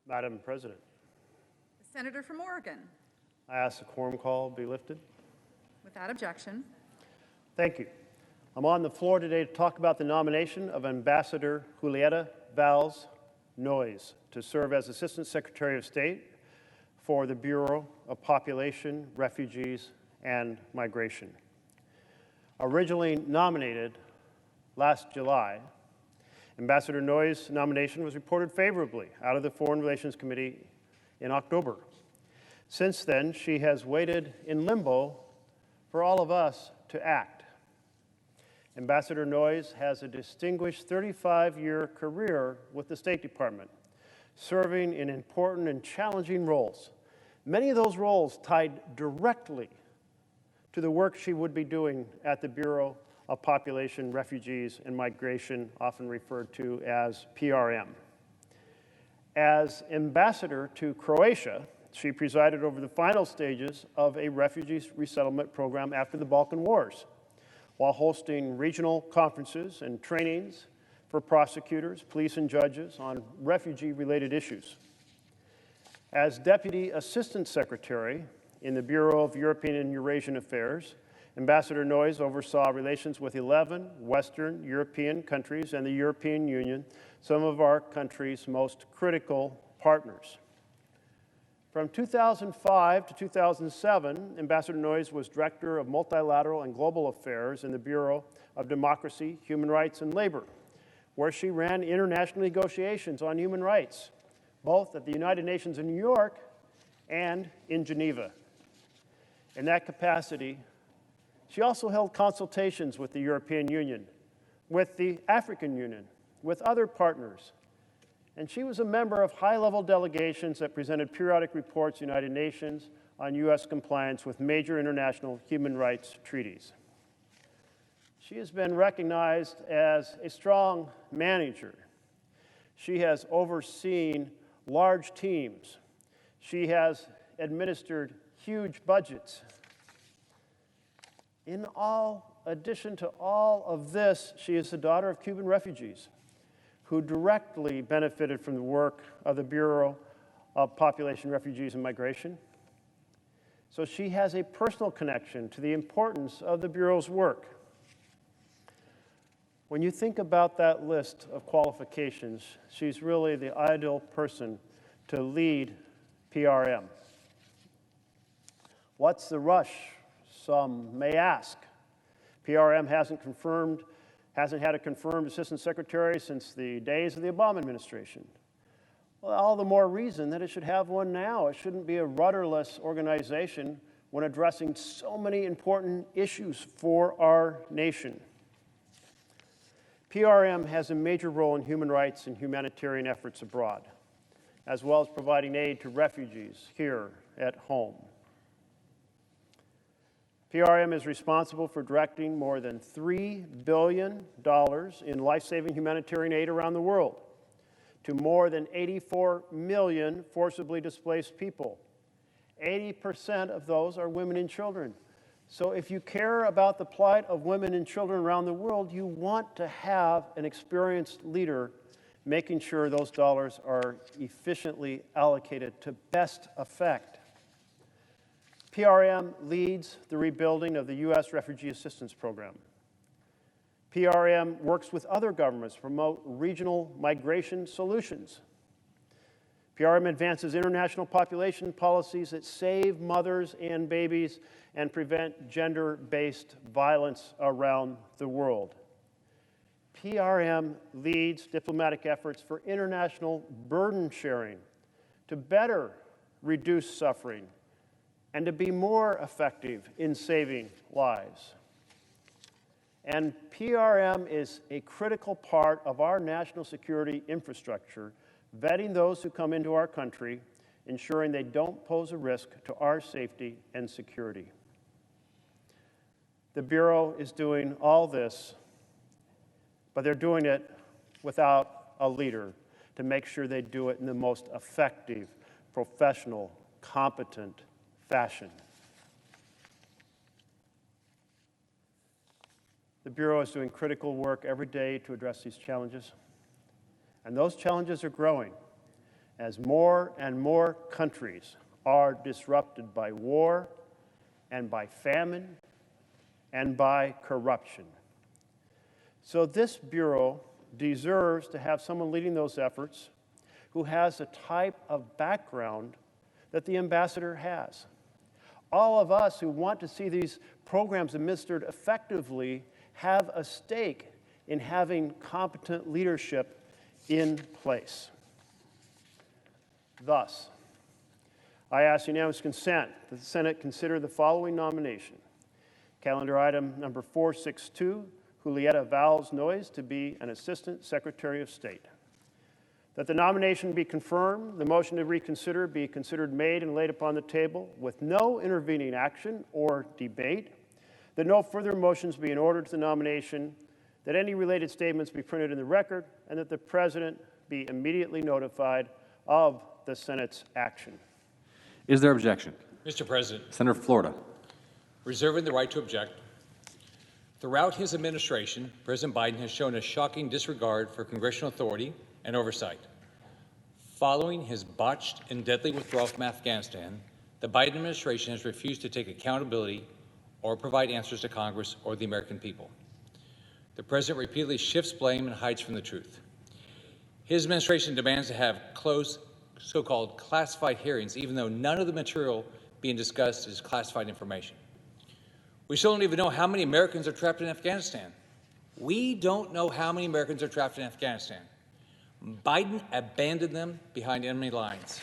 Madam President, The Senator from Oregon. I ask the quorum call be lifted. Without objection. Thank you. I'm on the floor today to talk about the nomination of Ambassador Julieta Valls Noyes to serve as Assistant Secretary of State for the Bureau of Population, Refugees, and Migration. Originally nominated last July, Ambassador Noyes' nomination was reported favorably out of the Foreign Relations Committee in October. Since then, she has waited in limbo for all of us to act. Ambassador Noyes has a distinguished 35-year career with the State Department, serving in important and challenging roles. Many of those roles tied directly to the work she would be doing at the Bureau of Population, Refugees, and Migration, often referred to as PRM. As ambassador to Croatia, she presided over the final stages of a refugee resettlement program after the Balkan Wars, while hosting regional conferences and trainings for prosecutors, police, and judges on refugee-related issues. As Deputy Assistant Secretary in the Bureau of European and Eurasian Affairs, Ambassador Noyes oversaw relations with 11 Western European countries and the European Union, some of our country's most critical partners. From 2005 to 2007, Ambassador Noyes was Director of Multilateral and Global Affairs in the Bureau of Democracy, Human Rights, and Labor, where she ran international negotiations on human rights, both at the United Nations in New York and in Geneva. In that capacity, she also held consultations with the European Union, with the African Union, with other partners, and she was a member of high-level delegations that presented periodic reports to the United Nations on U.S. compliance with major international human rights treaties. She has been recognized as a strong manager. She has overseen large teams. She has administered huge budgets. In addition to all of this, she is the daughter of Cuban refugees who directly benefited from the work of the Bureau of Population, Refugees, and Migration. So she has a personal connection to the importance of the Bureau's work. When you think about that list of qualifications, she's really the ideal person to lead PRM. What's the rush? Some may ask. PRM hasn't had a confirmed assistant secretary since the days of the Obama administration. Well, all the more reason that it should have one now. It shouldn't be a rudderless organization when addressing so many important issues for our nation. PRM has a major role in human rights and humanitarian efforts abroad, as well as providing aid to refugees here at home. PRM is responsible for directing more than $3 billion in life-saving humanitarian aid around the world to more than 84 million forcibly displaced people. 80% of those are women and children. So if you care about the plight of women and children around the world, you want to have an experienced leader making sure those dollars are efficiently allocated to best effect. PRM leads the rebuilding of the U.S. Refugee Assistance Program. PRM works with other governments to promote regional migration solutions. PRM advances international population policies that save mothers and babies and prevent gender-based violence around the world. PRM leads diplomatic efforts for international burden sharing to better reduce suffering and to be more effective in saving lives. And PRM is a critical part of our national security infrastructure, vetting those who come into our country, ensuring they don't pose a risk to our safety and security. The Bureau is doing all this, but they're doing it without a leader to make sure they do it in the most effective, professional, competent fashion. The Bureau is doing critical work every day to address these challenges, and those challenges are growing. as more and more countries are disrupted by war and by famine and by corruption. So this Bureau deserves to have someone leading those efforts who has the type of background that the ambassador has. All of us who want to see these programs administered effectively have a stake in having competent leadership in place. Thus, I ask unanimous consent that the Senate consider the following nomination. Calendar item number 462, Julieta Valls Noyes to be an Assistant Secretary of State. That the nomination be confirmed, the motion to reconsider be considered made and laid upon the table with no intervening action or debate, that no further motions be in order to the nomination, that any related statements be printed in the record, and that the President be immediately notified of the Senate's action. Is there objection? Mr. President, Senator from Florida. reserving the right to object. Throughout his administration, President Biden has shown a shocking disregard for congressional authority and oversight. Following his botched and deadly withdrawal from Afghanistan, the Biden administration has refused to take accountability or provide answers to Congress or the American people. The President repeatedly shifts blame and hides from the truth. His administration demands to have closed so-called classified hearings, even though none of the material being discussed is classified information. We still don't even know how many Americans are trapped in Afghanistan. We don't know how many Americans are trapped in Afghanistan. Biden abandoned them behind enemy lines.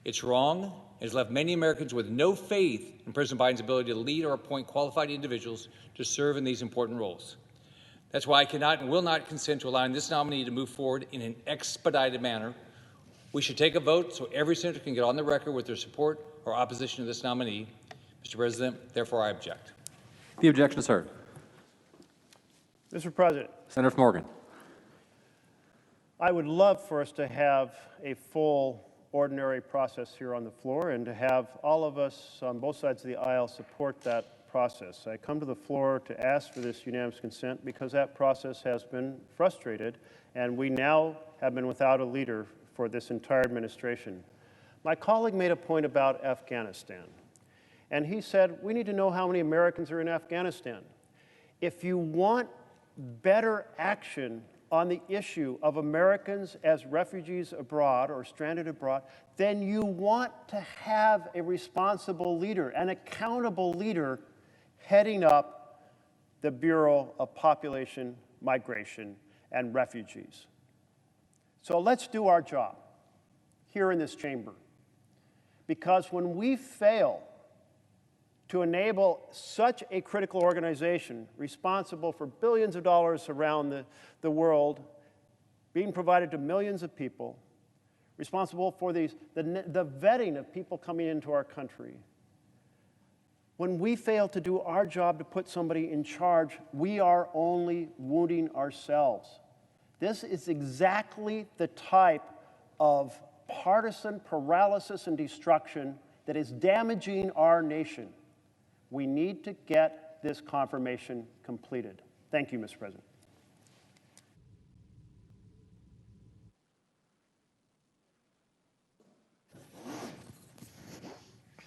It's wrong. It has left many Americans with no faith in President Biden's ability to lead or appoint qualified individuals to serve in these important roles. That's why I cannot and will not consent to allowing this nominee to move forward in an expedited manner. We should take a vote so every senator can get on the record with their support or opposition to this nominee. Mr. President, therefore I object. The objection is heard. Mr. President, Senator from Oregon. I would love for us to have a full ordinary process here on the floor and to have all of us on both sides of the aisle support that process. I come to the floor to ask for this unanimous consent because that process has been frustrated and we now have been without a leader for this entire administration. My colleague made a point about Afghanistan, and he said, we need to know how many Americans are in Afghanistan. If you want better action on the issue of Americans as refugees abroad or stranded abroad, then you want to have a responsible leader, an accountable leader heading up the Bureau of Population, Migration, and Refugees. So let's do our job here in this chamber. Because when we fail to enable such a critical organization responsible for billions of dollars around the world, being provided to millions of people, responsible for the vetting of people coming into our country, when we fail to do our job to put somebody in charge, we are only wounding ourselves. This is exactly the type of partisan paralysis and destruction that is damaging our nation. We need to get this confirmation completed. Thank you, Mr. President.